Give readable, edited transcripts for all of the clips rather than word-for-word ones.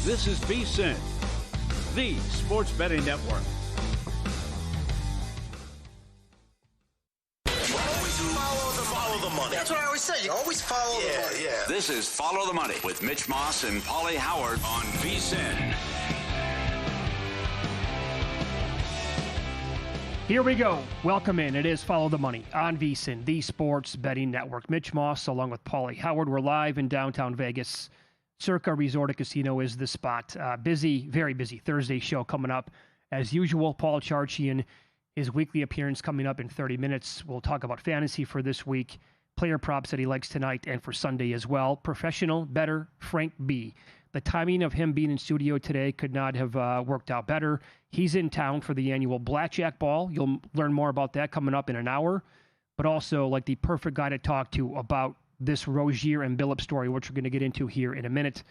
This is VSiN, the sports betting network. Follow the money. That's what I always say. You always follow the money. Yeah. This is Follow the Money with Mitch Moss and Paulie Howard on VSiN. Here we go. Welcome in. It is Follow the Money on VSiN, the sports betting network. Mitch Moss along with Paulie Howard. We're live in downtown Vegas. Circa Resort and Casino is the spot. Busy, very busy Thursday show coming up. As usual, Paul Charchian, his weekly appearance coming up in 30 minutes. We'll talk about fantasy for this week, player props that he likes tonight and for Sunday as well. Professional, better, Frank B. The timing of him being in studio today could not have worked out better. He's in town for the annual Blackjack Ball. You'll learn more about that coming up in an hour, but also like the perfect guy to talk to about this Rozier and Billups story, which we're going to get into here in a minute.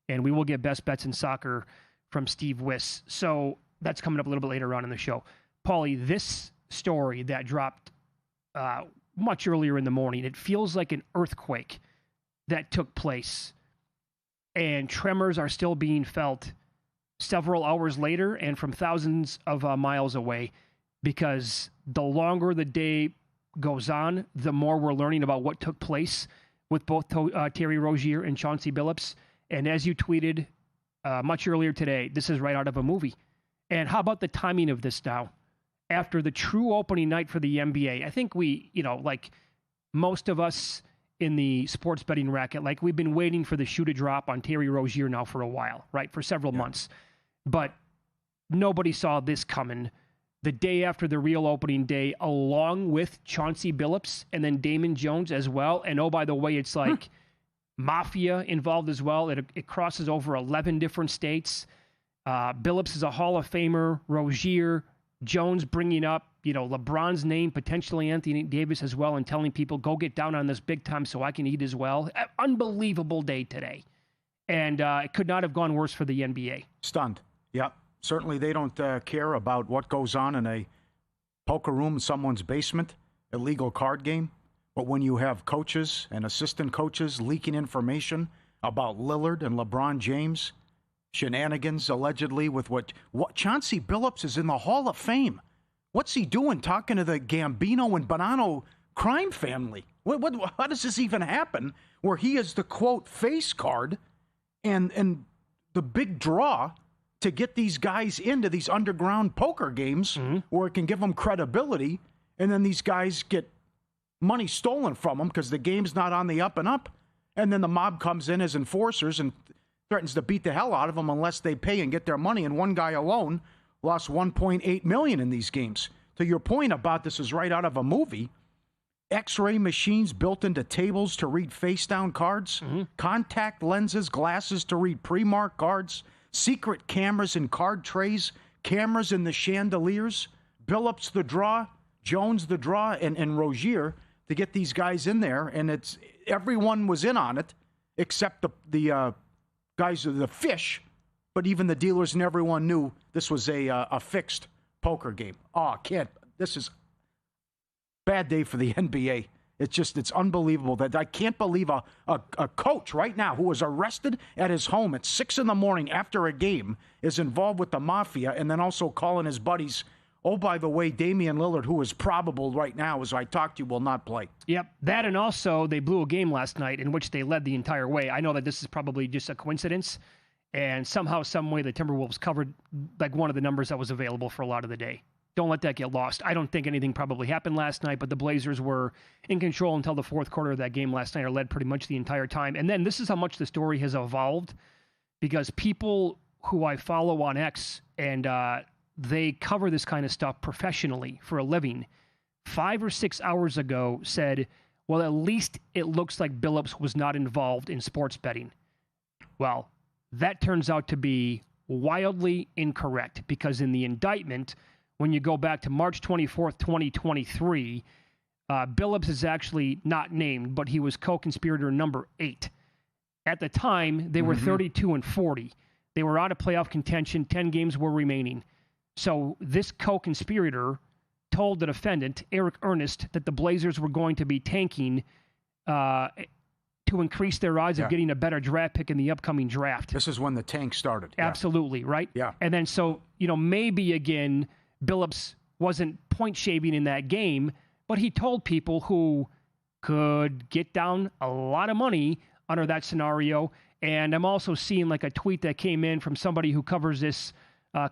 And we will get best bets in soccer from Steve Wiss. So that's coming up a little bit later on in the show. Paulie, this story that dropped much earlier in the morning, it feels like an earthquake that took place. And tremors are still being felt several hours later and from thousands of miles away, because the longer the day goes on, the more we're learning about what took place with both Terry Rozier and Chauncey Billups. And as you tweeted much earlier today, this is right out of a movie. And how about the timing of this now? After the true opening night for the NBA, I think we, like most of us in the sports betting racket, like we've been waiting for the shoe to drop on Terry Rozier now for a while, right? For several months. But nobody saw this coming. The day after the real opening day, along with Chauncey Billups and then Damon Jones as well. And oh, by the way, it's like mafia involved as well. It crosses over 11 different states. Billups is a Hall of Famer. Rozier, Jones bringing up, LeBron's name, potentially Anthony Davis as well, and telling people, go get down on this big time so I can eat as well. Unbelievable day today. And it could not have gone worse for the NBA. Stunned. Yep. Certainly they don't care about what goes on in a poker room in someone's basement, illegal card game. But when you have coaches and assistant coaches leaking information about Lillard and LeBron James, shenanigans allegedly with what Chauncey Billups is in the Hall of Fame. What's he doing talking to the Gambino and Bonanno crime family? How does this even happen where he is the, quote, face card and the big draw to get these guys into these underground poker games where it can give them credibility, and then these guys get money stolen from them because the game's not on the up and up, and then the mob comes in as enforcers and threatens to beat the hell out of them unless they pay and get their money, and one guy alone lost $1.8 million in these games. To your point about this is right out of a movie, X-ray machines built into tables to read face-down cards, contact lenses, glasses to read pre-marked cards, secret cameras in card trays, cameras in the chandeliers, Billups the draw, Jones the draw, and Rozier to get these guys in there. And everyone was in on it except the guys of the fish, but even the dealers and everyone knew this was a fixed poker game. This is bad day for the NBA. It's unbelievable that I can't believe a coach right now who was arrested at his home at 6 a.m. after a game is involved with the mafia, and then also calling his buddies, oh, by the way, Damian Lillard, who is probable right now, as I talked to you, will not play. Yep, that, and also they blew a game last night in which they led the entire way. I know that this is probably just a coincidence, and somehow, some way, the Timberwolves covered like one of the numbers that was available for a lot of the day. Don't let that get lost. I don't think anything probably happened last night, but the Blazers were in control until the fourth quarter of that game last night, or led pretty much the entire time. And then this is how much the story has evolved, because people who I follow on X, and they cover this kind of stuff professionally for a living, 5 or 6 hours ago said, well, at least it looks like Billups was not involved in sports betting. Well, that turns out to be wildly incorrect, because in the indictment, when you go back to March 24th, 2023, Billups is actually not named, but he was co-conspirator number 8. At the time, they were 32-40. They were out of playoff contention. 10 games were remaining. So this co-conspirator told the defendant, Eric Ernest, that the Blazers were going to be tanking to to increase their odds Yeah. of getting a better draft pick in the upcoming draft. This is when the tank started. Yeah. Absolutely, right? Yeah. And then so, maybe again, Billups wasn't point shaving in that game, but he told people who could get down a lot of money under that scenario. And I'm also seeing like a tweet that came in from somebody who covers this,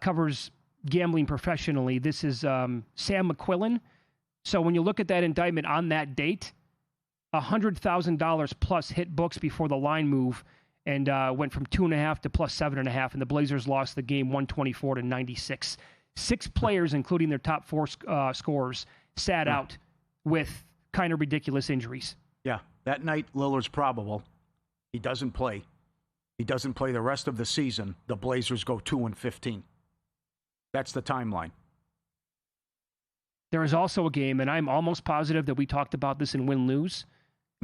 covers gambling professionally. This is Sam McQuillan. So when you look at that indictment on that date, $100,000 plus hit books before the line move and went from 2.5 to plus 7.5, and the Blazers lost the game 124-96. 6 players, including their top 4 scorers, sat out with kind of ridiculous injuries. Yeah, that night Lillard's probable. He doesn't play. He doesn't play the rest of the season. The Blazers go 2-15. That's the timeline. There is also a game, and I'm almost positive that we talked about this in win-lose,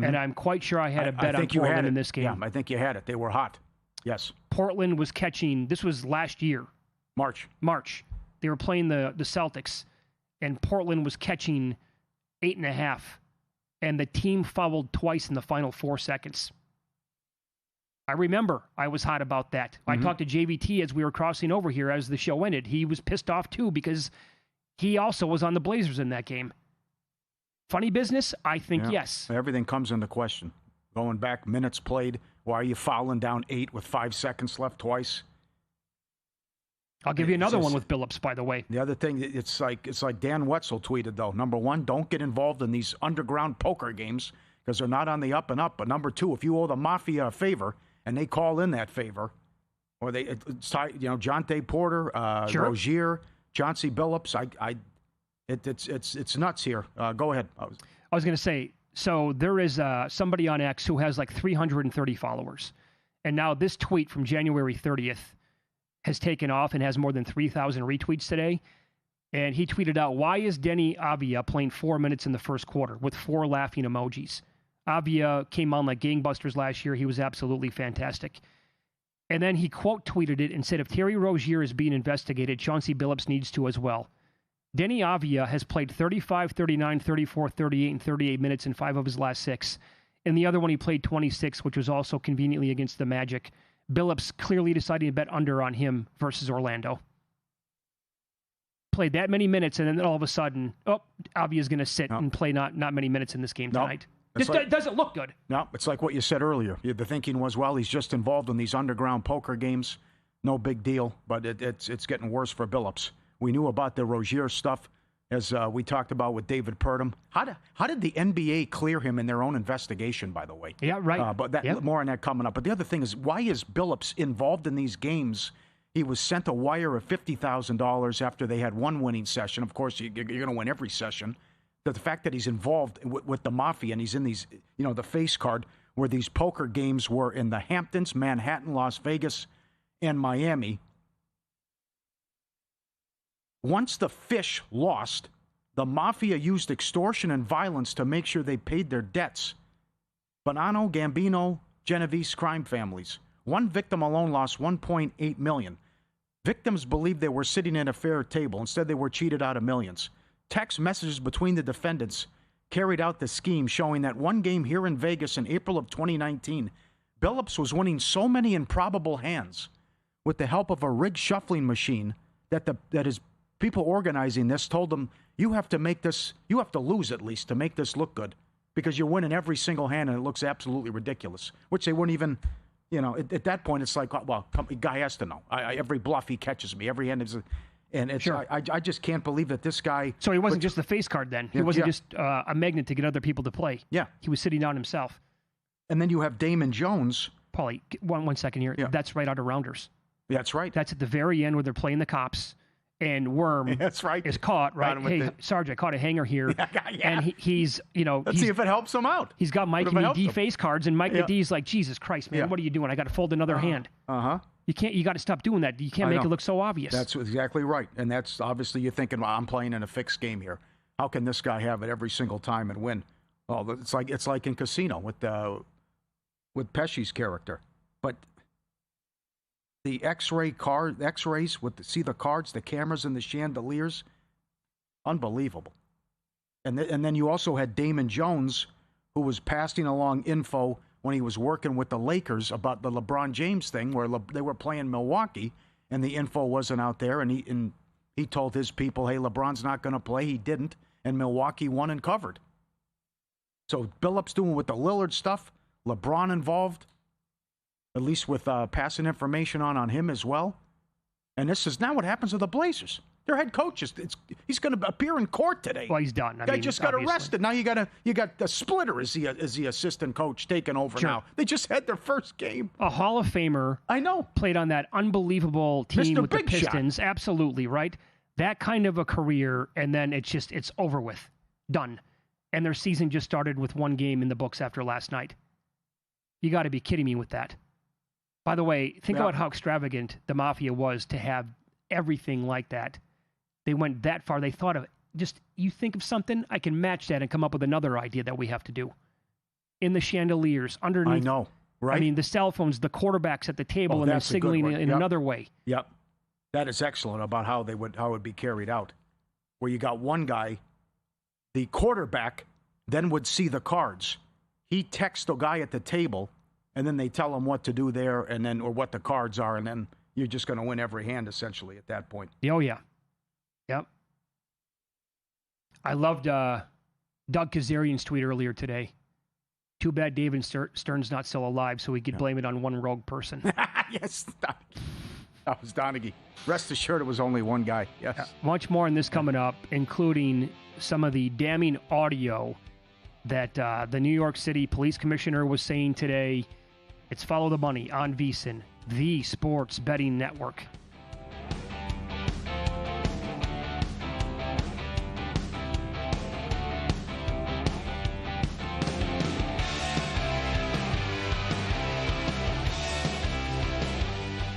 and I'm quite sure I had a bet on Portland in this game. Yeah, I think you had it. They were hot. Yes. Portland was catching, this was last year. March. They were playing the Celtics, and Portland was catching 8.5, and the team fouled twice in the final 4 seconds. I remember I was hot about that. I talked to JVT as we were crossing over here as the show ended. He was pissed off too because he also was on the Blazers in that game. Funny business? I think yes. Everything comes into question. Going back, minutes played. Why are you fouling down 8 with 5 seconds left twice? I'll give you another one with Billups, by the way. The other thing, it's like Dan Wetzel tweeted, though. Number 1, don't get involved in these underground poker games because they're not on the up and up. But number 2, if you owe the Mafia a favor and they call in that favor, or Jonte Porter, Rozier, Chauncey Billups, it's nuts here. Go ahead. I was going to say, so there is somebody on X who has like 330 followers. And now this tweet from January 30th has taken off and has more than 3,000 retweets today. And he tweeted out, why is Deni Avdija playing 4 minutes in the first quarter with 4 laughing emojis? Avdija came on like gangbusters last year. He was absolutely fantastic. And then he quote tweeted it and said, if Terry Rozier is being investigated, Chauncey Billups needs to as well. Deni Avdija has played 35, 39, 34, 38, and 38 minutes in 5 of his last 6. In the other one, he played 26, which was also conveniently against the Magic. Billups clearly deciding to bet under on him versus Orlando. Played that many minutes, and then all of a sudden, Avdija's going to sit and play not many minutes in this game tonight. This doesn't look good. No, it's like what you said earlier. The thinking was, well, he's just involved in these underground poker games. No big deal, but it's getting worse for Billups. We knew about the Rozier stuff, as we talked about with David Purdom. How did the NBA clear him in their own investigation, by the way? Yeah, right. But more on that coming up. But the other thing is, why is Billups involved in these games? He was sent a wire of $50,000 after they had one winning session. Of course, you're going to win every session. The fact that he's involved with the Mafia and he's in these, the face card where these poker games were in the Hamptons, Manhattan, Las Vegas, and Miami. Once the Fish lost, the Mafia used extortion and violence to make sure they paid their debts. Bonanno, Gambino, Genovese crime families. One victim alone lost $1.8 million. Victims believed they were sitting at a fair table. Instead, they were cheated out of millions. Text messages between the defendants carried out the scheme, showing that one game here in Vegas in April of 2019, Billups was winning so many improbable hands with the help of a rigged shuffling machine that his people organizing this told them, you have to lose at least to make this look good because you're winning every single hand and it looks absolutely ridiculous, which they wouldn't even, at that point it's like, well, a guy has to know. Every bluff he catches me, every hand is... And it's, sure. I just can't believe that this guy... So he wasn't just the face card then. He wasn't just a magnet to get other people to play. Yeah. He was sitting down himself. And then you have Damon Jones. Paulie, one second here. Yeah. That's right out of Rounders. That's right. That's at the very end where they're playing the cops. And Worm That's right. is caught, right? Hey, Sarge, I caught a hanger here. Yeah. And he's, Let's see if it helps him out. He's got Mike and D face cards, and Mike and D's like, Jesus Christ, man, what are you doing? I got to fold another hand. Uh-huh. You got to stop doing that. You can't make it look so obvious. That's exactly right. And that's obviously you're thinking, well, I'm playing in a fixed game here. How can this guy have it every single time and win? Well, it's like in Casino with Pesci's character. But the X-rays see the cards, the cameras, and the chandeliers, unbelievable. And then you also had Damon Jones, who was passing along info when he was working with the Lakers about the LeBron James thing where they were playing Milwaukee and the info wasn't out there. And he told his people, hey, LeBron's not going to play. He didn't. And Milwaukee won and covered. So Billup's doing with the Lillard stuff, LeBron involved, at least with passing information on him as well. And this is now what happens with the Blazers. Their head coach he's going to appear in court today. Well, he's done. Guy just got arrested. Now you got the Splitter as the assistant coach taking over now. They just had their first game. A Hall of Famer. I know. Played on that unbelievable team Mr. with Big the Pistons. Shot. Absolutely, right? That kind of a career, and then it's over with. Done. And their season just started with one game in the books after last night. You got to be kidding me with that. By the way, think about how extravagant the Mafia was to have everything like that. They went that far. They thought of you think of something, I can match that and come up with another idea that we have to do. In the chandeliers, underneath. I know, right? I mean, the cell phones, the quarterbacks at the table, and then signaling in another way. Yep. That is excellent about how it would be carried out. Where you got one guy, the quarterback, then would see the cards. He texts the guy at the table, and then they tell him what to do there, or what the cards are, and then you're just going to win every hand, essentially, at that point. Oh, yeah. Yep. I loved Doug Kazarian's tweet earlier today. Too bad David Stern's not still alive, so he could blame it on one rogue person. Yes, that was Donaghy. Rest assured, it was only one guy. Yes. Much more in this coming up, including some of the damning audio that the New York City Police Commissioner was saying today. It's Follow the Money on VSiN, the sports betting network.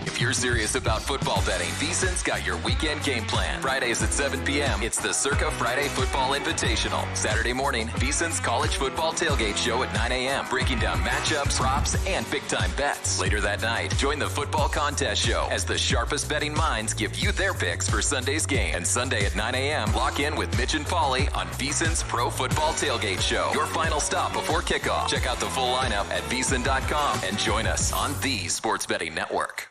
If you're serious about football betting, VSiN's got your weekend game plan. Fridays at 7 p.m., it's the Circa Friday Football Invitational. Saturday morning, VSiN's college football tailgate show at 9 a.m., breaking down matchups, props, and big-time bets. Later that night, join the football contest show as the sharpest betting minds give you their picks for Sunday's game. And Sunday at 9 a.m., lock in with Mitch and Paulie on VSiN's Pro Football Tailgate Show. Your final stop before kickoff. Check out the full lineup at VSiN.com and join us on the Sports Betting Network.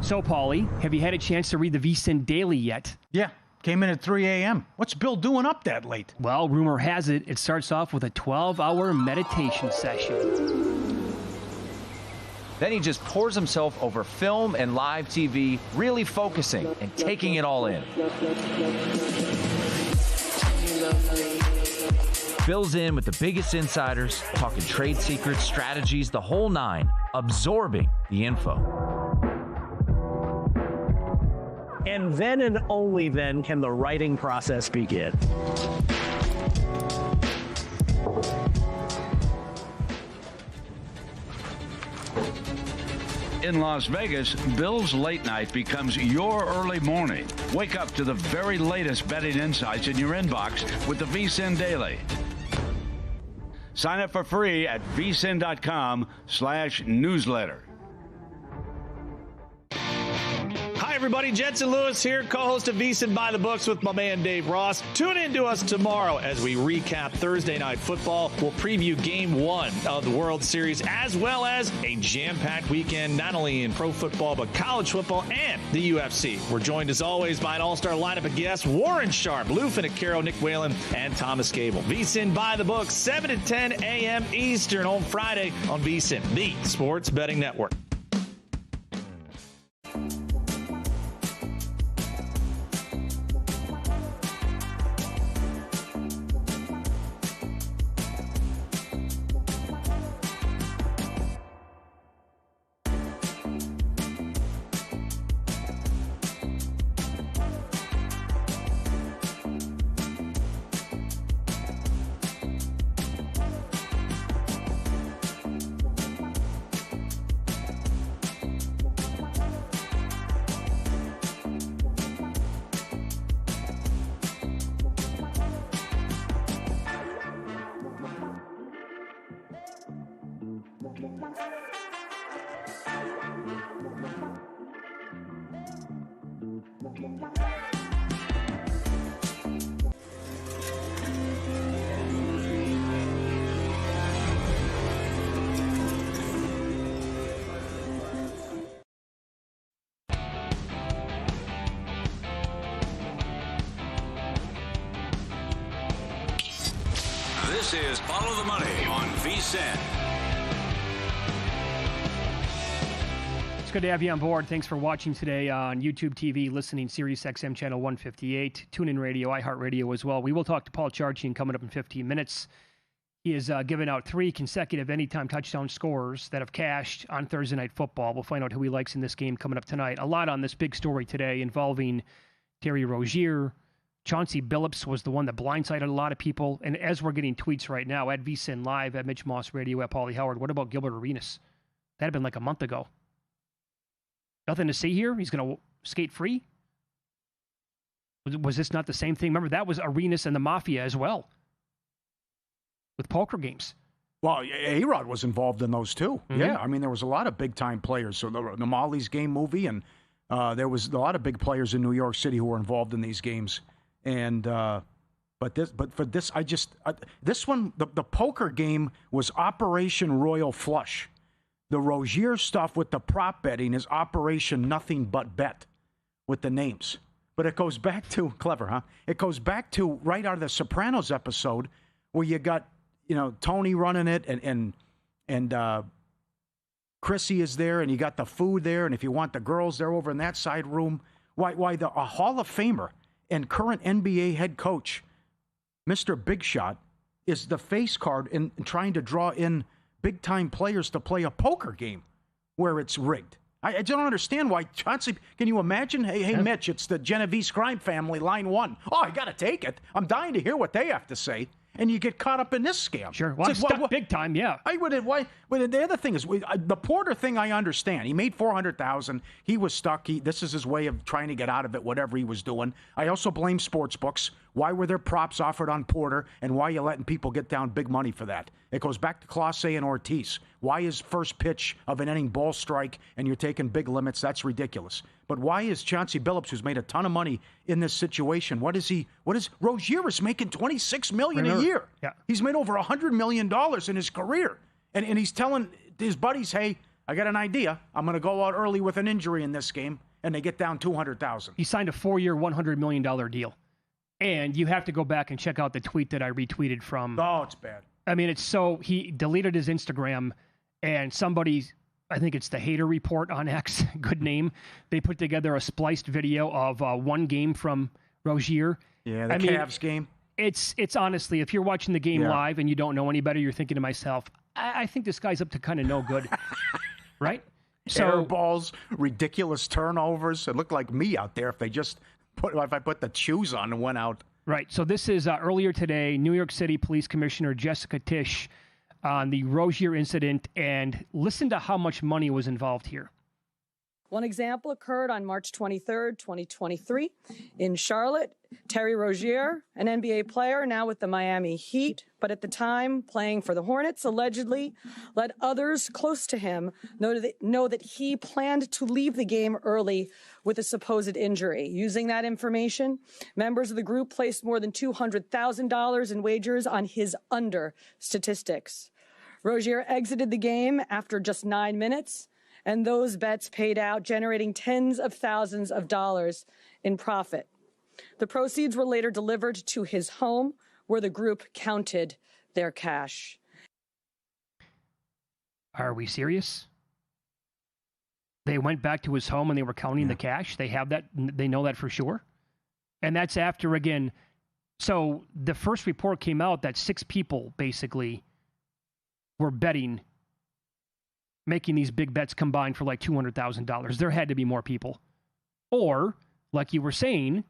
So, Paulie, have you had a chance to read the VSiN Daily yet? Yeah, came in at 3 a.m. What's Bill doing up that late? Well, rumor has it starts off with a 12-hour meditation session. Then he just pours himself over film and live TV, really focusing and taking it all in. Bill's in with the biggest insiders, talking trade secrets, strategies, the whole nine, absorbing the info. And then and only then can the writing process begin. In Las Vegas, Bill's late night becomes your early morning. Wake up to the very latest betting insights in your inbox with the VSiN Daily. Sign up for free at vsin.com/newsletter. Hi, everybody. Jensen Lewis here, co-host of VSiN By the Books with my man Dave Ross. Tune in to us tomorrow as we recap Thursday Night Football. We'll preview Game 1 of the World Series, as well as a jam-packed weekend, not only in pro football, but college football and the UFC. We're joined, as always, by an all-star lineup of guests: Warren Sharp, Lou Finocchiaro, Nick Whalen, and Thomas Cable. VSiN By the Books, 7 to 10 a.m. Eastern on Friday on VSiN, the Sports Betting Network. is Follow the Money on VSiN. It's good to have you on board. Thanks for watching today on YouTube TV, listening Sirius XM channel 158, TuneIn Radio, iHeartRadio as well. We will talk to Paul Charchian coming up in 15 minutes. He has given out 3 consecutive anytime touchdown scorers that have cashed on Thursday Night Football. We'll find out who he likes in this game coming up tonight. A lot on this big story today involving Terry Rozier. Chauncey Billups was the one that blindsided a lot of people. And as we're getting tweets right now, at VSiN Live, at Mitch Moss Radio, at Paulie Howard, what about Gilbert Arenas? That had been like a month ago. Nothing to see here? He's going to skate free? Was this not the same thing? Remember, that was Arenas and the Mafia as well, with poker games. Well, A-Rod was involved in those too. Mm-hmm. Yeah, I mean, there was a lot of big-time players. So the Molly's Game movie, and there was a lot of big players in New York City who were involved in these games. And but for this, this one, the poker game was Operation Royal Flush. The Rozier stuff with the prop betting is Operation Nothing But Bet with the names. But it goes back to, clever, huh? It goes back to right out of the Sopranos episode where you got, Tony running it and Chrissy is there, and you got the food there, and if you want the girls, they're over in that side room. Why a Hall of Famer and current NBA head coach, Mr. Big Shot, is the face card in trying to draw in big-time players to play a poker game where it's rigged. I don't understand why Chauncey. Can you imagine? Hey, Mitch, it's the Genovese crime family, line 1. Oh, I got to take it. I'm dying to hear what they have to say. And you get caught up in this scam. Sure. Well, I'm stuck big time, yeah. But the other thing is, the Porter thing I understand. He made $400,000. He was stuck. This is his way of trying to get out of it, whatever he was doing. I also blame sports books. Why were there props offered on Porter, and why are you letting people get down big money for that? It goes back to Clase and Ortiz. Why is first pitch of an inning ball strike and you're taking big limits? That's ridiculous. But why is Chauncey Billups, who's made a ton of money in this situation, what is Rozier is making $26 million a year. Yeah. He's made over $100 million in his career. And he's telling his buddies, hey, I got an idea. I'm going to go out early with an injury in this game, and they get down $200,000. He signed a 4-year, $100 million deal. And you have to go back and check out the tweet that I retweeted from. Oh, it's bad. I mean, he deleted his Instagram, and somebody, I think it's the Hater Report on X, good name, they put together a spliced video of one game from Rozier. Yeah, the Cavs game. It's honestly, if you're watching the game live and you don't know any better, you're thinking to myself, I think this guy's up to kind of no good, right? Air balls, ridiculous turnovers. It looked like me out there if I put the shoes on and went out. Right. So this is earlier today, New York City Police Commissioner Jessica Tisch on the Rozier incident, and listen to how much money was involved here. One example occurred on March 23rd, 2023 in Charlotte. Terry Rozier, an NBA player now with the Miami Heat, but at the time playing for the Hornets, allegedly let others close to him know that he planned to leave the game early with a supposed injury. Using that information, members of the group placed more than $200,000 in wagers on his under statistics. Rozier exited the game after just 9 minutes, and those bets paid out, generating tens of thousands of dollars in profit. The proceeds were later delivered to his home, where the group counted their cash. Are we serious? They went back to his home and they were counting the cash? They have that? They know that for sure? And that's after, again, so the first report came out that 6 people basically were betting, making these big bets combined for like $200,000. There had to be more people. Or, like you were saying,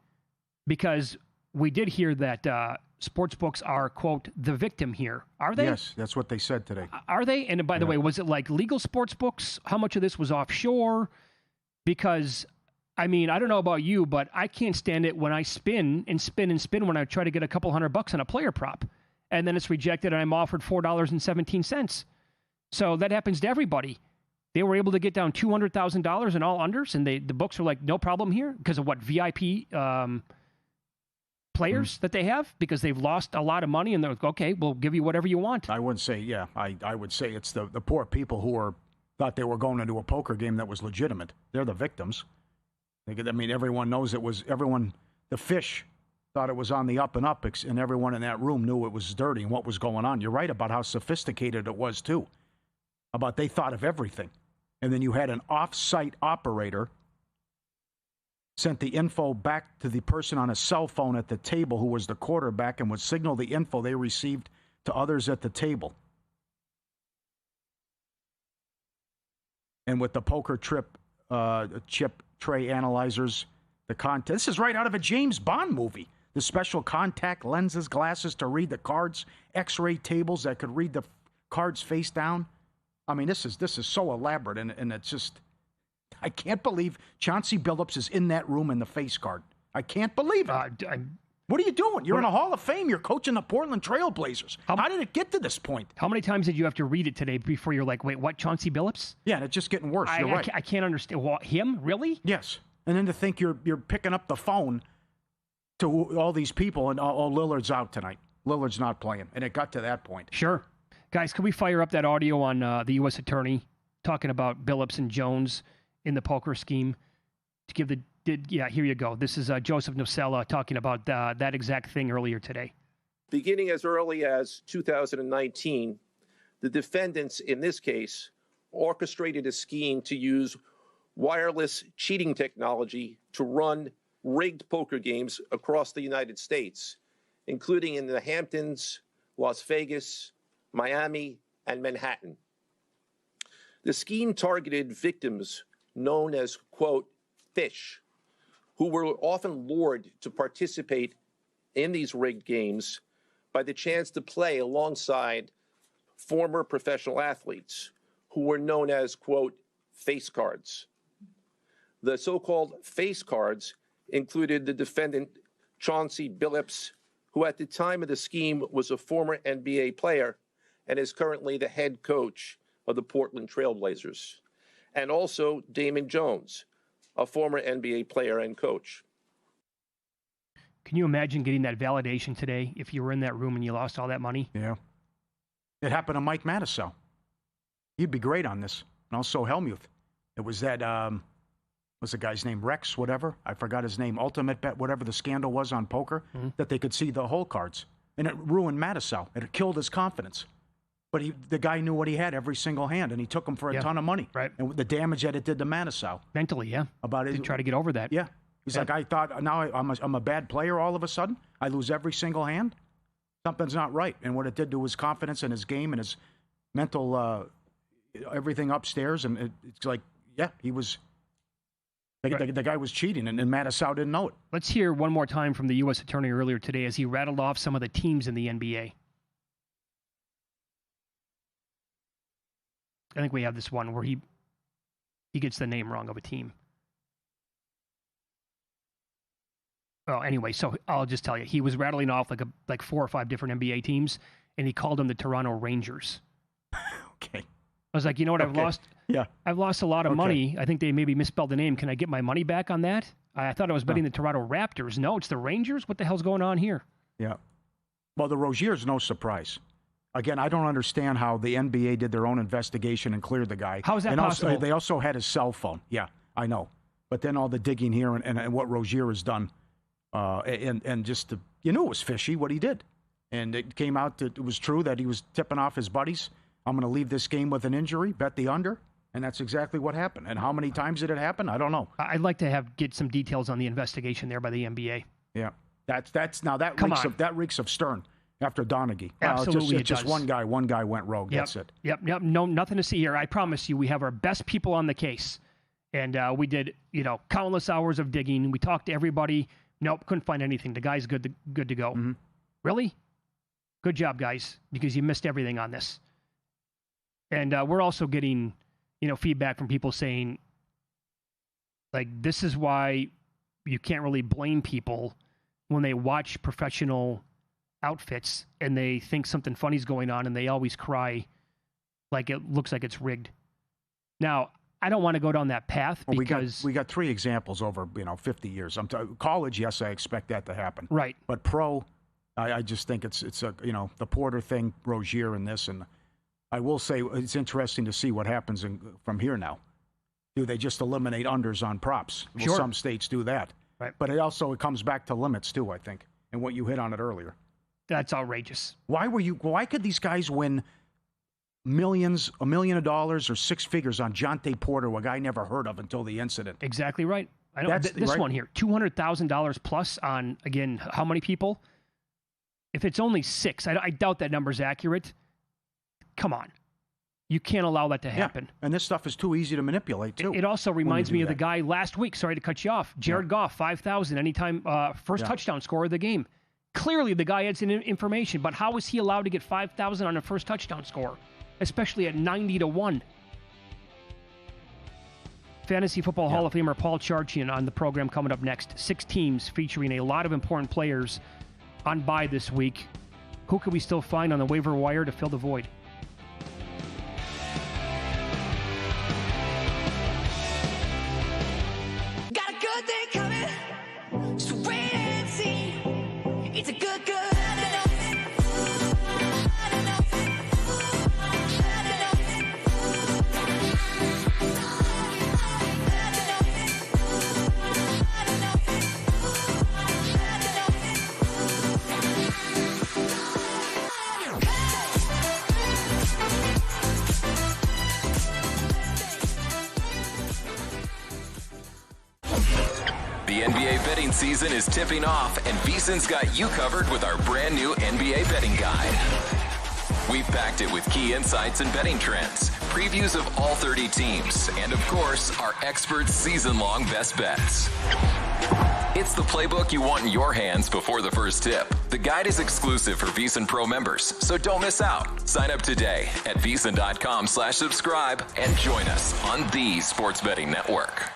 because we did hear that sports books are, quote, the victim here. Are they? Yes, that's what they said today. Are they? And by the way, was it like legal sports books? How much of this was offshore? Because, I mean, I don't know about you, but I can't stand it when I spin and spin and spin when I try to get a couple $100 on a player prop. And then it's rejected and I'm offered $4.17. So that happens to everybody. They were able to get down $200,000 in all unders, and the books are like, no problem here because of what VIP players that they have, because they've lost a lot of money, and they're like, okay, we'll give you whatever you want. I wouldn't say, I would say it's the poor people who thought they were going into a poker game that was legitimate. They're the victims. I mean, everyone knows it was the fish thought it was on the up and up, and everyone in that room knew it was dirty and what was going on. You're right about how sophisticated it was, too. About they thought of everything. And then you had an off-site operator sent the info back to the person on a cell phone at the table who was the quarterback and would signal the info they received to others at the table. And with the poker chip tray analyzers, this is right out of a James Bond movie. The special contact lenses, glasses to read the cards, X-ray tables that could read the cards face down. I mean, this is so elaborate, and it's just, I can't believe Chauncey Billups is in that room in the face guard. I can't believe it. What are you doing? You're in a Hall of Fame. You're coaching the Portland Trail Blazers. How did it get to this point? How many times did you have to read it today before you're like, wait, what, Chauncey Billups? Yeah, and it's just getting worse. You're right. I can't understand. What, him? Really? Yes. And then to think you're picking up the phone to all these people, and Lillard's out tonight. Lillard's not playing, and it got to that point. Sure. Guys, can we fire up that audio on the U.S. Attorney talking about Billups and Jones in the poker scheme to give yeah, here you go. This is Joseph Nocella talking about that exact thing earlier today. Beginning as early as 2019, the defendants in this case orchestrated a scheme to use wireless cheating technology to run rigged poker games across the United States, including in the Hamptons, Las Vegas, Miami, and Manhattan. The scheme targeted victims known as, quote, fish, who were often lured to participate in these rigged games by the chance to play alongside former professional athletes who were known as, quote, face cards. The so-called face cards included the defendant Chauncey Billups, who at the time of the scheme was a former NBA player and is currently the head coach of the Portland Trail Blazers, and also Damon Jones, a former NBA player and coach. Can you imagine getting that validation today if you were in that room and you lost all that money? Yeah. It happened to Mike Matusow. He'd be great on this. And also Helmuth. It was that, what's the guy's name? Rex, whatever. I forgot his name. Ultimate Bet, whatever the scandal was on poker, that they could see the hole cards. And it ruined Matusow. It killed his confidence. But the guy knew what he had every single hand, and he took him for a ton of money. Right. And the damage that it did to Matusow. Mentally, yeah. About it. To try to get over that. Yeah. He's like, I thought, now I'm a bad player all of a sudden. I lose every single hand. Something's not right. And what it did to his confidence and his game and his mental, everything upstairs. And it's like, yeah, he was, the guy was cheating, and Matusow didn't know it. Let's hear one more time from the U.S. Attorney earlier today as he rattled off some of the teams in the NBA. I think we have this one where he gets the name wrong of a team. Well, anyway, so I'll just tell you, he was rattling off like 4 or 5 different NBA teams, and he called them the Toronto Rangers. Okay. I was like, you know what? Okay. I've lost a lot of money. I think they maybe misspelled the name. Can I get my money back on that? I thought I was betting the Toronto Raptors. No, it's the Rangers. What the hell's going on here? Yeah. Well, the Roziers, no surprise. Again, I don't understand how the NBA did their own investigation and cleared the guy. How is that possible? They also had his cell phone. Yeah, I know. But then all the digging here and what Rozier has done, and just you knew it was fishy what he did. And it came out that it was true that he was tipping off his buddies. I'm going to leave this game with an injury, bet the under. And that's exactly what happened. And how many times did it happen? I don't know. I'd like to get some details on the investigation there by the NBA. Yeah, that reeks of Stern. After Donaghy. Absolutely, just one guy went rogue. Yep. That's it. Yep. No, nothing to see here. I promise you, we have our best people on the case. And we did, countless hours of digging. We talked to everybody. Nope, couldn't find anything. The guy's good to go. Mm-hmm. Really? Good job, guys, because you missed everything on this. And we're also getting, feedback from people saying, like, this is why you can't really blame people when they watch professional outfits and they think something funny's going on and they always cry like it looks like it's rigged. Now, I don't want to go down that path because we got 3 examples over 50 years. College, yes, I expect that to happen. Right. But pro, I just think it's the Porter thing, Rozier, and this, and I will say it's interesting to see what happens from here now. Do they just eliminate unders on props? Sure. Well, some states do that. Right. But it comes back to limits too, I think. and what you hit on it earlier. That's outrageous. Why could these guys win millions, $1 million or six figures on Jonte Porter, a guy never heard of until the incident? Exactly right. I know this right? one here, $200,000 plus on, again, how many people? If it's only 6, I doubt that number's accurate. Come on. You can't allow that to happen. Yeah. And this stuff is too easy to manipulate, too. It also reminds me of the guy last week. Sorry to cut you off. Jared Goff, 5,000 anytime, first touchdown scorer of the game. Clearly, the guy had some information, but how is he allowed to get 5,000 on a first touchdown score, especially at 90-1? Fantasy Football Hall of Famer Paul Charchian on the program coming up next. 6 teams featuring a lot of important players on bye this week. Who could we still find on the waiver wire to fill the void? Got a good thing coming, just wait and see. It's a good. The NBA betting season is tipping off, and VSiN's got you covered with our brand new NBA betting guide. We've packed it with key insights and betting trends, previews of all 30 teams, and of course, our experts' season-long best bets. It's the playbook you want in your hands before the first tip. The guide is exclusive for VSiN Pro members, so don't miss out. Sign up today at VSiN.com/subscribe and join us on the Sports Betting Network.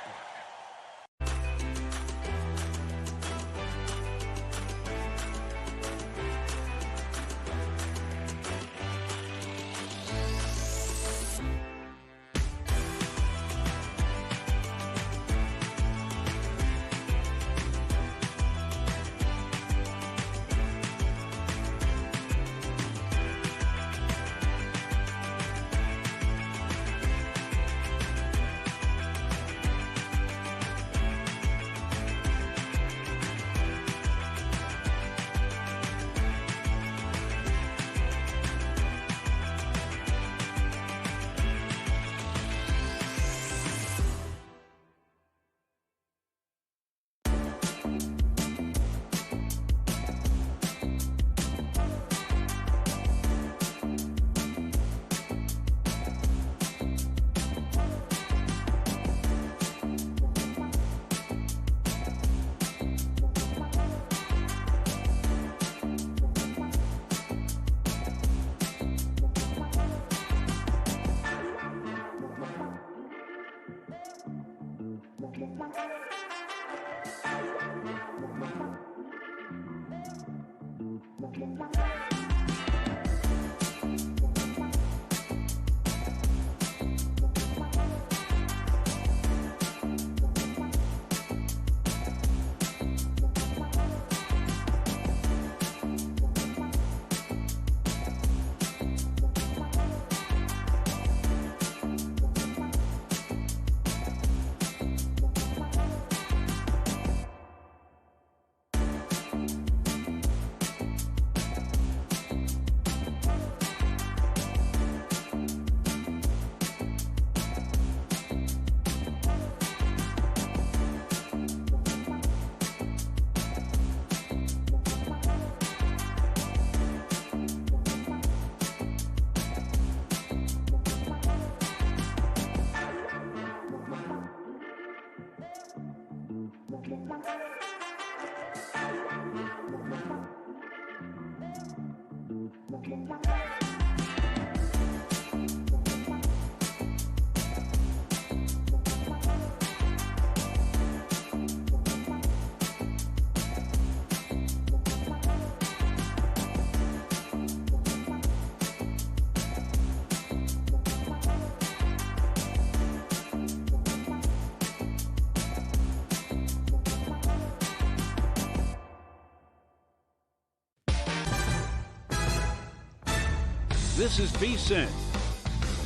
This is VSiN,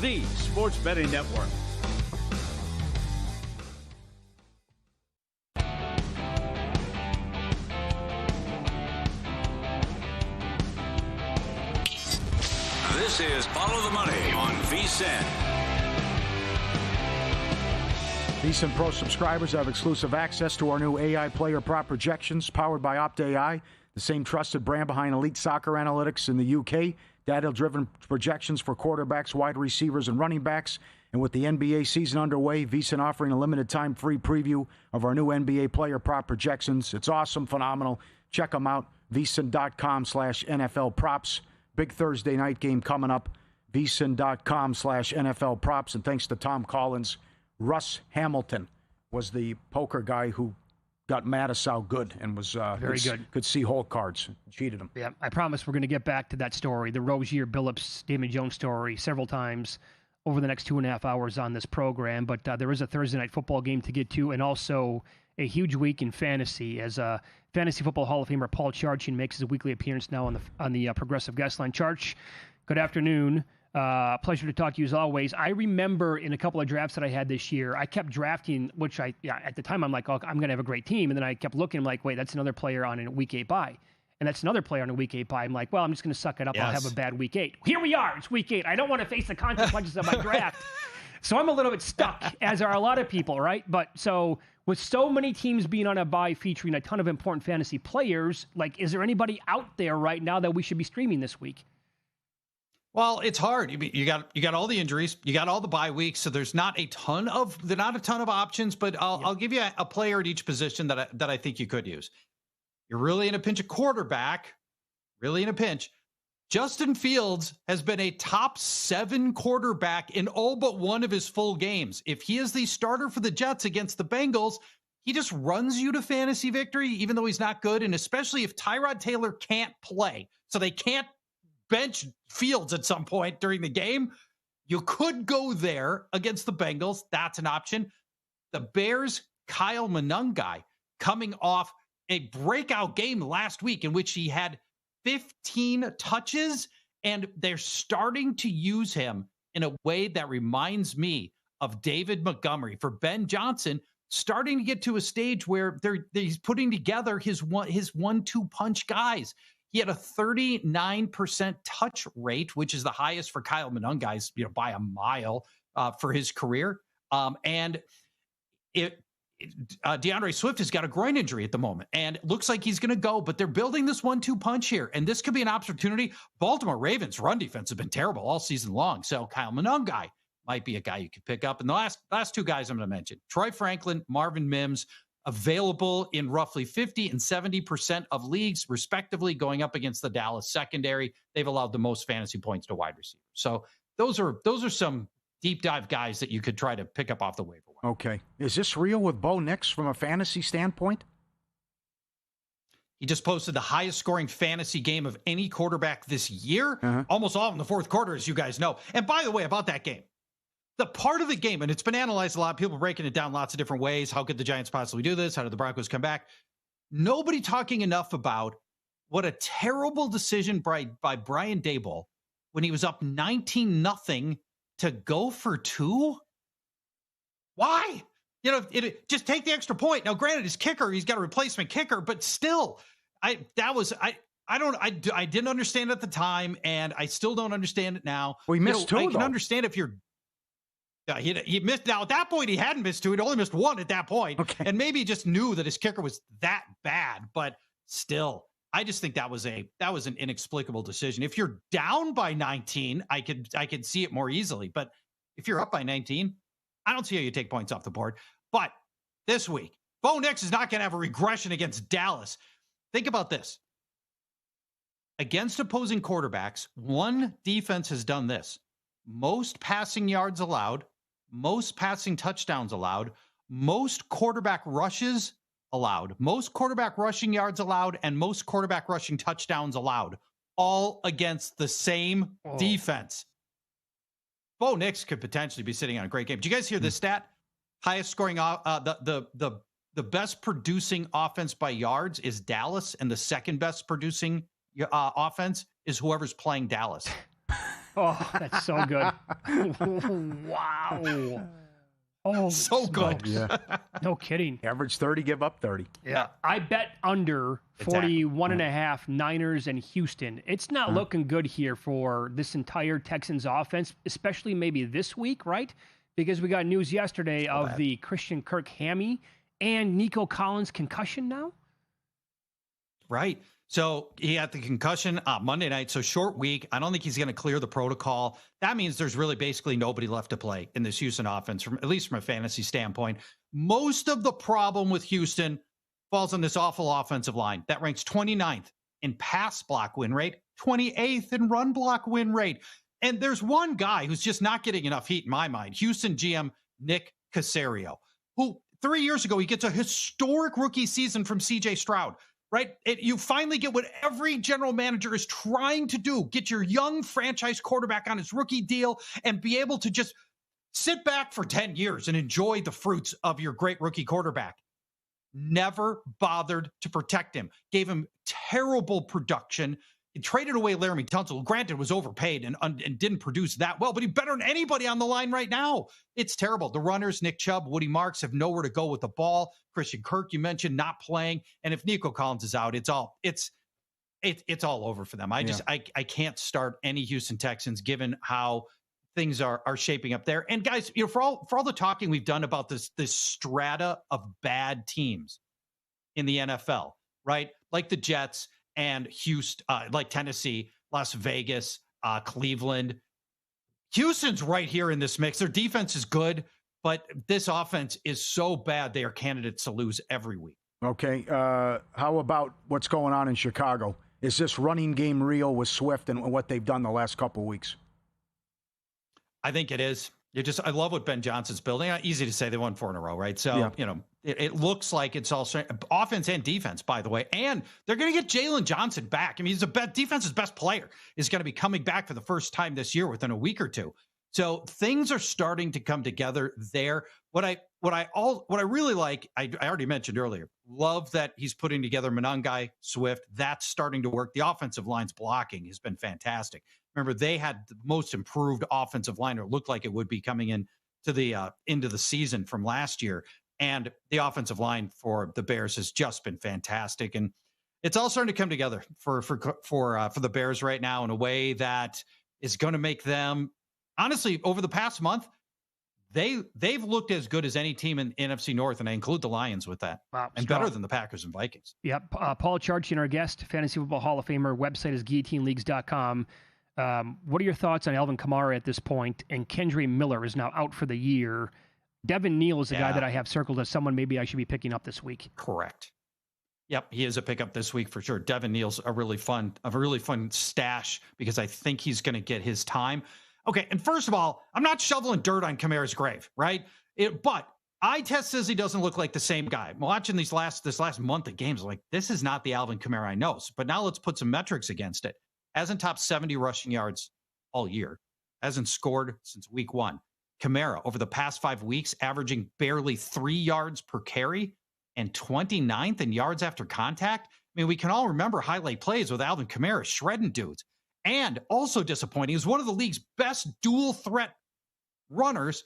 the Sports Betting Network. is Follow the Money on VSiN. VSiN Pro subscribers have exclusive access to our new AI player prop projections powered by OptAI, the same trusted brand behind elite soccer analytics in the UK, data-driven projections for quarterbacks, wide receivers, and running backs. And with the NBA season underway, VSiN offering a limited-time free preview of our new NBA player prop projections. It's awesome, phenomenal. Check them out, VSiN.com/NFL props. Big Thursday night game coming up, VSiN.com/NFL props. And thanks to Tom Collins, Russ Hamilton was the poker guy who got Mattisau good and was very good. Could see hole cards, cheated him. Yeah, I promise we're going to get back to that story, the Rozier, Billups, Damon Jones story, several times over the next 2.5 hours on this program. But there is a Thursday night football game to get to, and also a huge week in fantasy as Fantasy Football Hall of Famer Paul Charchian makes his weekly appearance now on the Progressive Guest Line. Charch, good afternoon. Pleasure to talk to you as always. I remember in a couple of drafts that I had this year, I kept drafting, which at the time I'm like, oh, I'm going to have a great team. And then I kept looking, I'm like, wait, that's another player on a week 8 bye. And that's another player on a week 8 bye. I'm like, well, I'm just going to suck it up. Yes. I'll have a bad week 8. Here we are. It's week 8. I don't want to face the consequences of my draft. So I'm a little bit stuck, as are a lot of people, right? But so with so many teams being on a bye featuring a ton of important fantasy players, like, is there anybody out there right now that we should be streaming this week? Well, it's hard. You got all the injuries, you got all the bye weeks, so there's not a ton of options. But I'll give you a player at each position that I think you could use. You're really in a pinch, a quarterback, really in a pinch. Justin Fields has been a top 7 quarterback in all but one of his full games. If he is the starter for the Jets against the Bengals, he just runs you to fantasy victory, even though he's not good. And especially if Tyrod Taylor can't play, so they can't bench Fields at some point during the game, you could go there against the Bengals. That's an option. The Bears, Kyle Monangai, coming off a breakout game last week in which he had 15 touches, and they're starting to use him in a way that reminds me of David Montgomery. For Ben Johnson, starting to get to a stage where he's putting together his 1-2 punch guys. He had a 39% touch rate, which is the highest for Kyle Monangai's, by a mile for his career. And DeAndre Swift has got a groin injury at the moment, and it looks like he's going to go, but they're building this 1-2 punch here, and this could be an opportunity. Baltimore Ravens run defense have been terrible all season long, so Kyle Monangai might be a guy you could pick up. And the last 2 guys I'm going to mention, Troy Franklin, Marvin Mims, available in roughly 50 and 70% of leagues, respectively, going up against the Dallas secondary. They've allowed the most fantasy points to wide receivers. So those are some deep dive guys that you could try to pick up off the waiver wire. Okay. Is this real with Bo Nix from a fantasy standpoint? He just posted the highest scoring fantasy game of any quarterback this year, almost all in the fourth quarter, as you guys know. And by the way, about that game, the part of the game, and it's been analyzed a lot, people breaking it down lots of different ways. How could the Giants possibly do this? How did the Broncos come back? Nobody talking enough about what a terrible decision by Brian Daboll when he was up 19-0 to go for 2. Why? Just take the extra point. Now, granted, his kicker, he's got a replacement kicker, but still, I didn't understand it at the time, and I still don't understand it now. Well, he missed 2, I can understand if you're. Yeah, he missed. Now at that point, he hadn't missed 2. He'd only missed 1 at that point, and maybe he just knew that his kicker was that bad. But still, I just think that was an inexplicable decision. If you're down by 19, I could see it more easily. But if you're up by 19, I don't see how you take points off the board. But this week, Bo Nix is not going to have a regression against Dallas. Think about this. Against opposing quarterbacks, one defense has done this: most passing yards allowed, most passing touchdowns allowed, most quarterback rushes allowed, most quarterback rushing yards allowed, and most quarterback rushing touchdowns allowed, all against the same defense. Bo Nix could potentially be sitting on a great game. Did you guys hear this stat? Highest scoring, the best producing offense by yards is Dallas, and the second best producing offense is whoever's playing Dallas. Oh, that's so good. Wow. Oh, so good. Yeah. No kidding. Average 30, give up 30. Yeah. I bet under 41.5 Niners and Houston. It's not looking good here for this entire Texans offense, especially maybe this week, right? Because we got news yesterday of the Christian Kirk hammy and Nico Collins concussion now. Right. So he had the concussion Monday night. So short week. I don't think he's going to clear the protocol. That means there's really basically nobody left to play in this Houston offense, at least from a fantasy standpoint. Most of the problem with Houston falls on this awful offensive line that ranks 29th in pass block win rate, 28th in run block win rate. And there's one guy who's just not getting enough heat in my mind, Houston GM Nick Caserio, who 3 years ago, he gets a historic rookie season from CJ Stroud. Right? You finally get what every general manager is trying to do. Get your young franchise quarterback on his rookie deal and be able to just sit back for 10 years and enjoy the fruits of your great rookie quarterback. Never bothered to protect him. Gave him terrible production. He traded away Laramie Tunsil, who granted was overpaid and didn't produce that well, but he's better than anybody on the line right now. It's terrible. The runners, Nick Chubb, Woody Marks, have nowhere to go with the ball. Christian Kirk, you mentioned, not playing. And if Nico Collins is out, it's all over for them. I can't start any Houston Texans given how things are shaping up there. And guys, for all the talking we've done about this strata of bad teams in the NFL, right? Like the Jets and Houston, like Tennessee, Las Vegas, Cleveland. Houston's right here in this mix. Their defense is good, but this offense is so bad they are candidates to lose every week. Okay. How about what's going on in Chicago? Is this running game real with Swift and what they've done the last couple of weeks? I think it is. I love what Ben Johnson's building. Easy to say, they won 4 in a row, right? So, it looks like it's all offense and defense, by the way. And they're going to get Jalen Johnson back. I mean, he's defense's best player is going to be coming back for the first time this year within a week or two. So things are starting to come together there. What I really like, I already mentioned earlier, love that he's putting together Monangai, Swift. That's starting to work. The offensive line's blocking has been fantastic. Remember, they had the most improved offensive line, or it looked like it would be coming in to the into the season from last year. And the offensive line for the Bears has just been fantastic. And it's all starting to come together for the Bears right now in a way that is going to make them, honestly, over the past month, they've looked as good as any team in NFC North, and I include the Lions with that. Wow, and better than the Packers and Vikings. Yep. Paul Charchian, our guest, Fantasy Football Hall of Famer. Website is guillotineleagues.com. What are your thoughts on Alvin Kamara at this point? And Kendre Miller is now out for the year. Devin Neal is the guy that I have circled as someone maybe I should be picking up this week. Correct. Yep, he is a pickup this week for sure. Devin Neal's a really fun stash because I think he's going to get his time. Okay, and first of all, I'm not shoveling dirt on Kamara's grave, right? But eye test says he doesn't look like the same guy. I'm watching this last month of games, like this is not the Alvin Kamara I know. But now let's put some metrics against it. Hasn't topped 70 rushing yards all year. Hasn't scored since week 1. Kamara, over the past 5 weeks, averaging barely 3 yards per carry and 29th in yards after contact. I mean, we can all remember highlight plays with Alvin Kamara shredding dudes. And also disappointing is one of the league's best dual threat runners.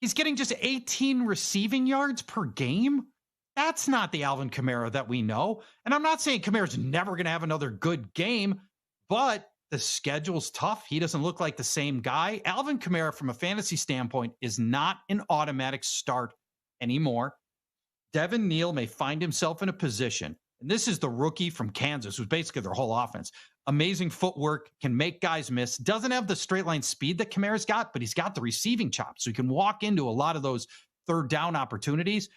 He's getting just 18 receiving yards per game. That's not the Alvin Kamara that we know. And I'm not saying Kamara's never going to have another good game, but the schedule's tough. He doesn't look like the same guy. Alvin Kamara, from a fantasy standpoint, is not an automatic start anymore. Devin Neal may find himself in a position, and this is the rookie from Kansas, who's basically their whole offense. Amazing footwork, can make guys miss, doesn't have the straight line speed that Kamara's got, but he's got the receiving chops, so he can walk into a lot of those third down opportunities.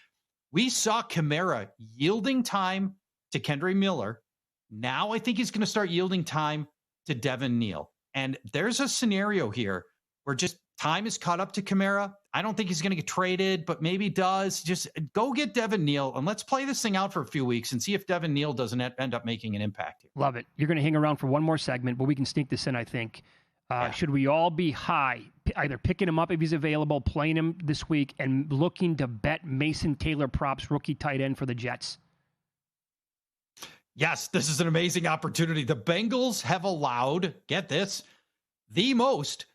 We saw Kamara yielding time to Kendre Miller. Now I think he's going to start yielding time to Devin Neal. And there's a scenario here where just time is caught up to Kamara. I don't think he's going to get traded, but maybe does. Just go get Devin Neal, and let's play this thing out for a few weeks and see if Devin Neal doesn't end up making an impact here. Love it. You're going to hang around for one more segment, but we can sneak this in, I think. Should we all be high, either picking him up if he's available, playing him this week, and looking to bet Mason Taylor props rookie tight end for the Jets? Yes, this is an amazing opportunity. The Bengals have allowed, get this, the most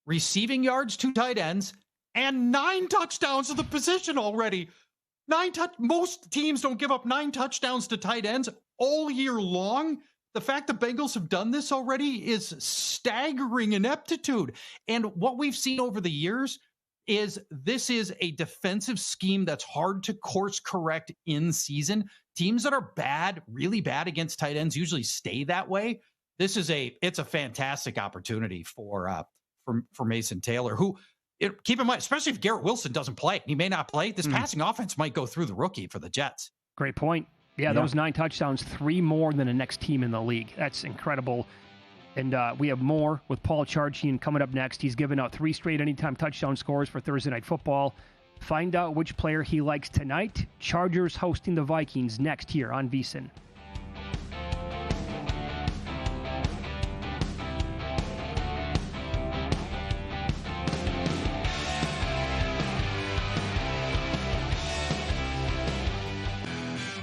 receiving yards to tight ends and 9 touchdowns to the position already. Most teams don't give up 9 touchdowns to tight ends all year long. The fact the Bengals have done this already is staggering ineptitude. And what we've seen over the years is this is a defensive scheme that's hard to course correct in season. Teams that are bad, really bad against tight ends usually stay that way. It's a fantastic opportunity for Mason Taylor, who, keep in mind, especially if Garrett Wilson doesn't play, he may not play. This passing offense might go through the rookie for the Jets. Great point. Yeah, those 9 touchdowns, 3 more than the next team in the league. That's incredible. And we have more with Paul Charchian coming up next. He's given out 3 straight anytime touchdown scores for Thursday Night Football. Find out which player he likes tonight. Chargers hosting the Vikings next here on VSiN.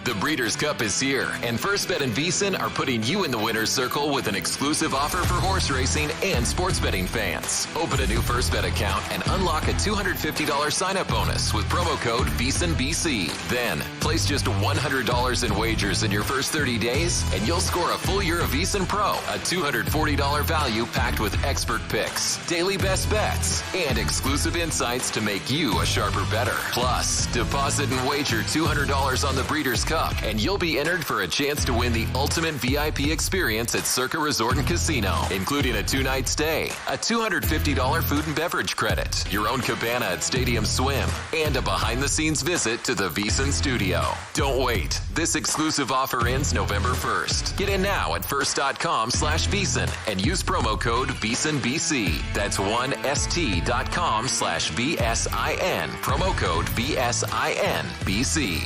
The Breeders' Cup is here, and First Bet and VSiN are putting you in the winner's circle with an exclusive offer for horse racing and sports betting fans. Open a new First Bet account and unlock a $250 sign-up bonus with promo code VSiNBC. Then, place just $100 in wagers in your first 30 days, and you'll score a full year of VSiN Pro, a $240 value packed with expert picks, daily best bets, and exclusive insights to make you a sharper bettor. Plus, deposit and wager $200 on the Breeders' Cup, and you'll be entered for a chance to win the ultimate VIP experience at Circa Resort and Casino, including a 2-night stay, a $250 food and beverage credit, your own cabana at Stadium Swim, and a behind-the-scenes visit to the VSiN studio. Don't wait. This exclusive offer ends November 1st. Get in now at first.com/VSiN and use promo code VSiNBC. That's 1st.com/VSIN. Promo code VSINBC.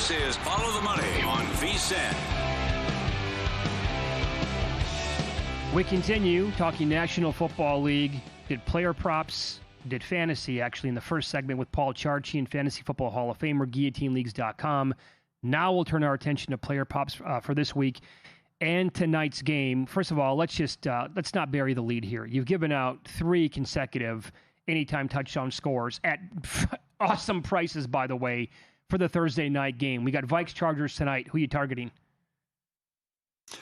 This is Follow the Money on VSiN. We continue talking National Football League. Did player props, did fantasy actually in the first segment with Paul Charchian, Fantasy Football Hall of Famer, GuillotineLeagues.com. Now we'll turn our attention to player props for this week and tonight's game. First of all, let's not bury the lead here. You've given out 3 consecutive anytime touchdown scores at awesome prices, by the way, for the Thursday night game. We got Vikes Chargers tonight. Who are you targeting?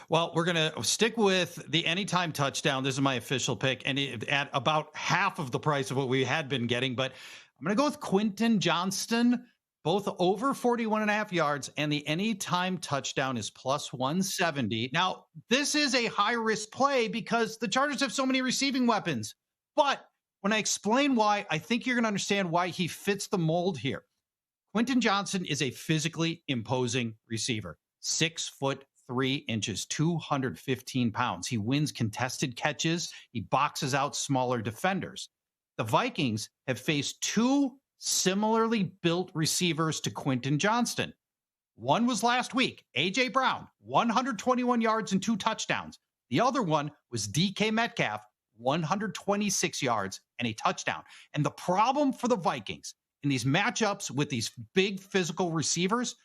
Well, we're going to stick with the anytime touchdown. This is my official pick, and at about half of the price of what we had been getting. But I'm going to go with Quentin Johnston, both over 41.5 yards, and the anytime touchdown is plus 170. Now, this is a high-risk play because the Chargers have so many receiving weapons. But when I explain why, I think you're going to understand why he fits the mold here. Quentin Johnston is a physically imposing receiver, 6'3", 215 pounds. He wins contested catches. He boxes out smaller defenders. The Vikings have faced 2 similarly built receivers to Quentin Johnston. One was last week, A.J. Brown, 121 yards and 2 touchdowns. The other one was DK Metcalf, 126 yards and a touchdown. And the problem for the Vikings in these matchups with these big physical receivers,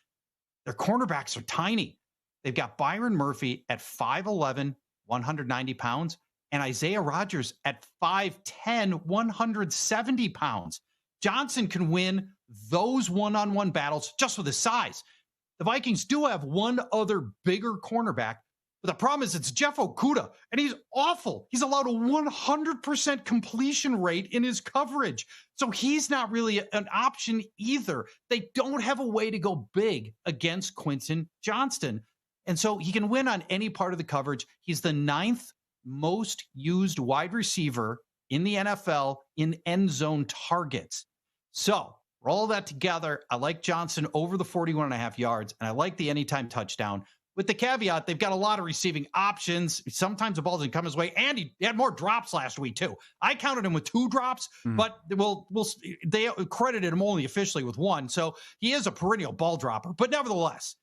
their cornerbacks are tiny. They've got Byron Murphy at 5'11", 190 pounds, and Isaiah Rodgers at 5'10", 170 pounds. Johnson can win those one-on-one battles just with his size. The Vikings do have one other bigger cornerback, but the problem is it's Jeff Okudah, and he's awful. He's allowed a 100% completion rate in his coverage, so he's not really an option either. They don't have a way to go big against Quentin Johnston. And so he can win on any part of the coverage. He's the 9th most used wide receiver in the NFL in end zone targets. So roll that together. I like Johnson over the 41.5 yards, and I like the anytime touchdown. With the caveat, they've got a lot of receiving options. Sometimes the ball doesn't come his way, and he had more drops last week too. I counted him with 2 drops, but they credited him only officially with 1. So he is a perennial ball dropper. But nevertheless,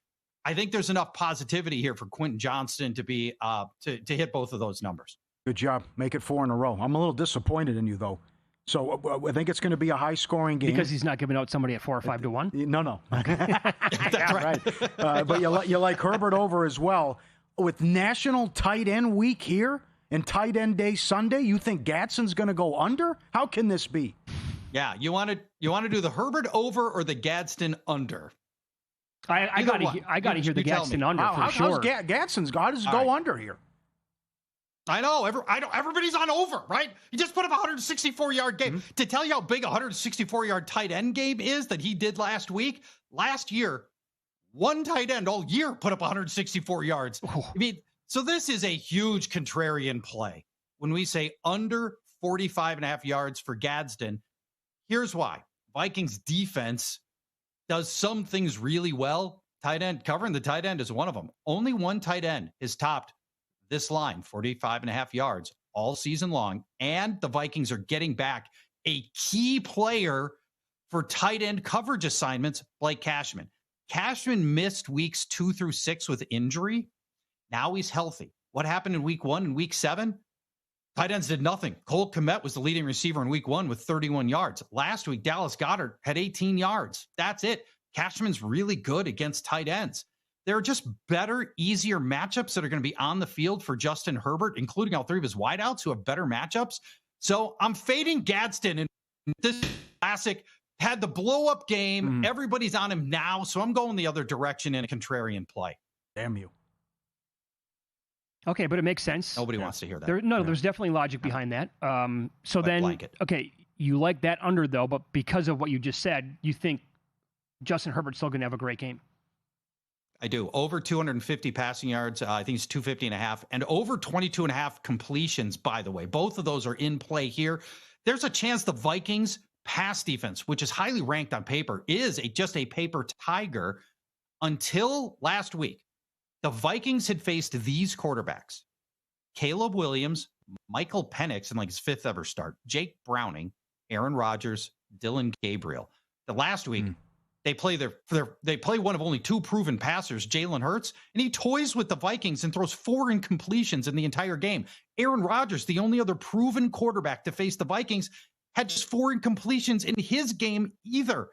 I think there's enough positivity here for Quentin Johnston to be to hit both of those numbers. Good job. Make it 4 in a row. I'm a little disappointed in you, though. So I think it's going to be a high-scoring game. Because he's not giving out somebody at 4 or 5 to 1? No. That's right. But you like Herbert over as well. With National Tight End Week here and Tight End Day Sunday, you think Gadsden's going to go under? How can this be? Yeah, you want to do the Herbert over or the Gadsden under? I got to hear the Gadsden under for sure. Gadsden's got to go under here. I know. Everybody's on over, right? He just put up a 164-yard game. To tell you how big a 164-yard tight end game is that he did last week, last year, one tight end all year put up 164 yards. I mean, so this is a huge contrarian play. When we say under 45.5 yards for Gadsden, here's why. Vikings defense does some things really well. Tight end, covering the tight end is one of them. Only one tight end has topped this line, 45.5 yards all season long. And the Vikings are getting back a key player for tight end coverage assignments, Blake Cashman. Cashman missed weeks 2 through 6 with injury. Now he's healthy. What happened in week 1 and week 7? Tight ends did nothing. Cole Kmet was the leading receiver in week 1 with 31 yards. Last week, Dallas Goedert had 18 yards. That's it. Cashman's really good against tight ends. There are just better, easier matchups that are going to be on the field for Justin Herbert, including all 3 of his wideouts who have better matchups. So I'm fading Gadsden. And this classic had the blow-up game. Everybody's on him now. So I'm going the other direction in a contrarian play. Damn you. Okay, but it makes sense. Nobody wants to hear that. There's definitely logic behind that. So then, blanket. Okay, you like that under, though, but because of what you just said, you think Justin Herbert's still going to have a great game. I do. Over 250 passing yards. I think it's 250.5. And over 22.5 completions, by the way. Both of those are in play here. There's a chance the Vikings pass defense, which is highly ranked on paper, is just a paper tiger. Until last week, the Vikings had faced these quarterbacks: Caleb Williams, Michael Penix in his 5th ever start, Jake Browning, Aaron Rodgers, Dylan Gabriel. The last week, They play one of only two proven passers, Jalen Hurts, and he toys with the Vikings and throws 4 incompletions in the entire game. Aaron Rodgers, the only other proven quarterback to face the Vikings, had just 4 incompletions in his game either.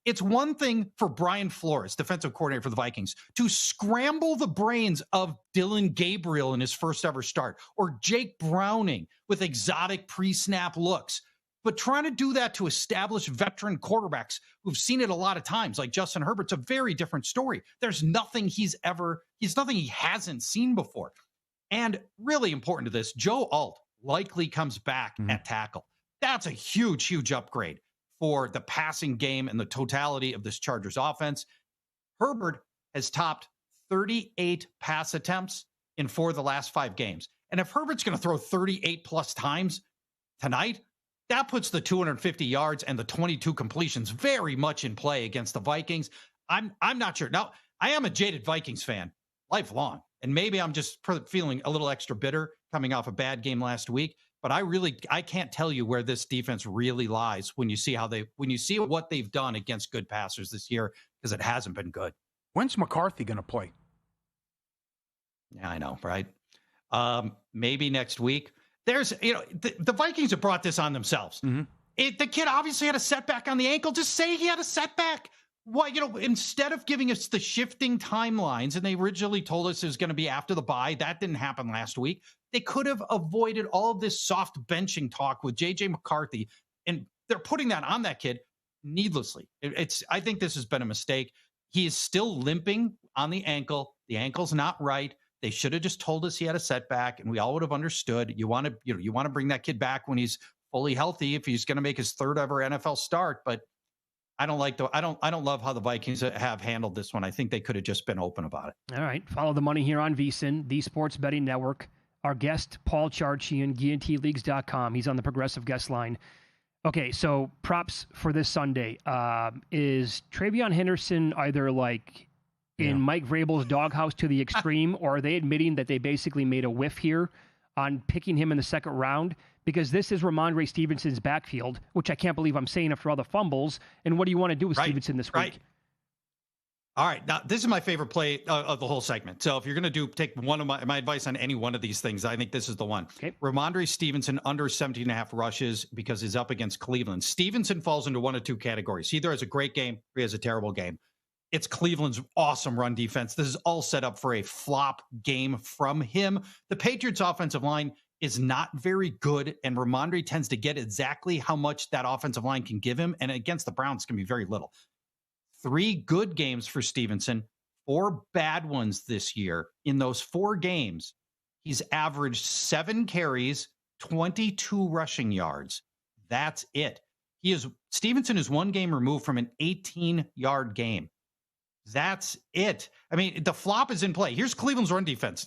It's one thing for Brian Flores, defensive coordinator for the Vikings, to scramble the brains of Dylan Gabriel in his first ever start, or Jake Browning with exotic pre-snap looks. But trying to do that to established veteran quarterbacks who've seen it a lot of times, like Justin Herbert's a very different story. There's nothing he's nothing he hasn't seen before. And really important to this, Joe Alt likely comes back at tackle. That's a huge, huge upgrade for the passing game and the totality of this Chargers offense. Herbert has topped 38 pass attempts in 4 of the last 5 games. And if Herbert's going to throw 38 plus times tonight, that puts the 250 yards and the 22 completions very much in play against the Vikings. I'm not sure. Now, I am a jaded Vikings fan, lifelong, and maybe I'm just feeling a little extra bitter coming off a bad game last week. But I can't tell you where this defense really lies when you see what they've done against good passers this year, because it hasn't been good. When's McCarthy going to play? Yeah, I know, right? Maybe next week. There's, the Vikings have brought this on themselves. The kid obviously had a setback on the ankle. Just say he had a setback. Why, instead of giving us the shifting timelines, and they originally told us it was going to be after the bye, that didn't happen last week. They could have avoided all of this soft benching talk with J.J. McCarthy, and they're putting that on that kid needlessly. I think this has been a mistake. He is still limping on the ankle. The ankle's not right. They should have just told us he had a setback, and we all would have understood. You want to bring that kid back when he's fully healthy if he's going to make his 3rd ever NFL start. But I don't love how the Vikings have handled this one. I think they could have just been open about it. All right, follow the money here on VSiN, the Sports Betting Network. Our guest, Paul Charchian, GNTLeagues.com. He's on the progressive guest line. Okay, so props for this Sunday. Is Travion Henderson either in Mike Vrabel's doghouse to the extreme, or are they admitting that they basically made a whiff here on picking him in the 2nd round? Because this is Ramondre Stevenson's backfield, which I can't believe I'm saying after all the fumbles. And what do you want to do with Stevenson this week? All right. Now, this is my favorite play of the whole segment. So if you're going to take one of my advice on any one of these things, I think this is the one. Okay. Ramondre Stevenson under 17.5 rushes because he's up against Cleveland. Stevenson falls into one of 2 categories. He either has a great game or he has a terrible game. It's Cleveland's awesome run defense. This is all set up for a flop game from him. The Patriots offensive line is not very good, and Ramondre tends to get exactly how much that offensive line can give him. And against the Browns can be very little. 3 good games for Stevenson, 4 bad ones this year. In those 4 games, he's averaged 7 carries, 22 rushing yards. That's it. Stevenson is 1 game removed from an 18-yard game. That's it. I mean, the flop is in play. Here's Cleveland's run defense.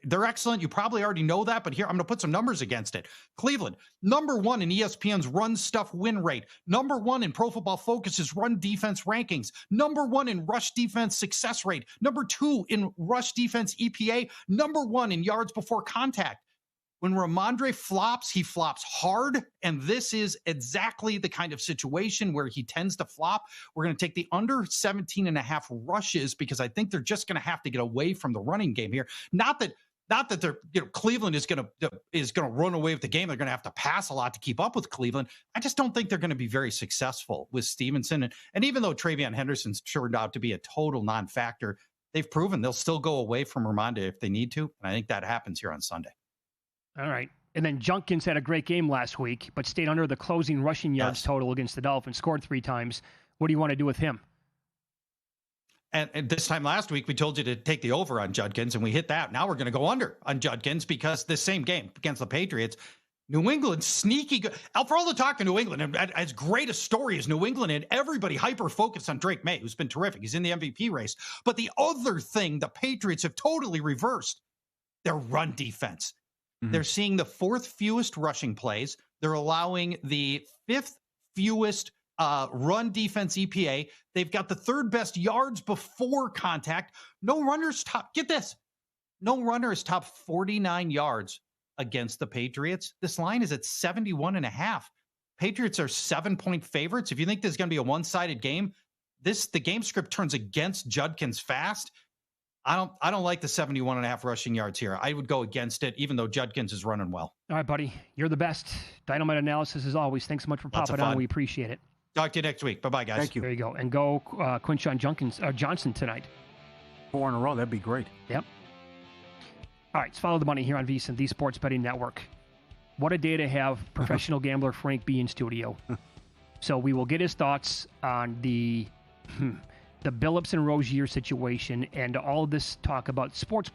They're excellent. You probably already know that, but here I'm going to put some numbers against it. Cleveland, number 1 in ESPN's run stuff win rate. Number 1 in Pro Football Focus's run defense rankings. Number 1 in rush defense success rate. Number 2 in rush defense EPA. Number 1 in yards before contact. When Ramondre flops, he flops hard, and this is exactly the kind of situation where he tends to flop. We're going to take the under 17.5 rushes because I think they're just going to have to get away from the running game here. Not that they're, Cleveland is going to run away with the game. They're going to have to pass a lot to keep up with Cleveland. I just don't think they're going to be very successful with Stevenson. And even though Travion Henderson's turned out to be a total non-factor, they've proven they'll still go away from Ramondre if they need to. And I think that happens here on Sunday. All right. And then Junkins had a great game last week, but stayed under the closing rushing yards total against the Dolphins, scored 3 times. What do you want to do with him? And this time last week, we told you to take the over on Judkins, and we hit that. Now we're going to go under on Judkins because this same game against the Patriots, New England, sneaky good. For all the talk of New England, and as great a story as New England, and everybody hyper-focused on Drake May, who's been terrific. He's in the MVP race. But the other thing the Patriots have totally reversed, their run defense. They're seeing the 4th fewest rushing plays. They're allowing the 5th fewest run defense EPA. They've got the 3rd best yards before contact. No runners top 49 yards against the Patriots. This line is at 71.5. Patriots are 7-point favorites. If you think this is going to be a one-sided game, the game script turns against Judkins fast. I don't like the 71.5 rushing yards here. I would go against it, even though Judkins is running well. All right, buddy. You're the best. Dynamite analysis as always. Thanks so much for popping on. We appreciate it. Talk to you next week. Bye-bye, guys. Thank you. There you go. And go Quinshon Johnson tonight. 4 in a row. That'd be great. Yep. All right, let's follow the money here on VSiN, the Sports Betting Network. What a day to have professional gambler Frank B in studio. So we will get his thoughts on the Billups and Rozier situation and all of this talk about sportsbooks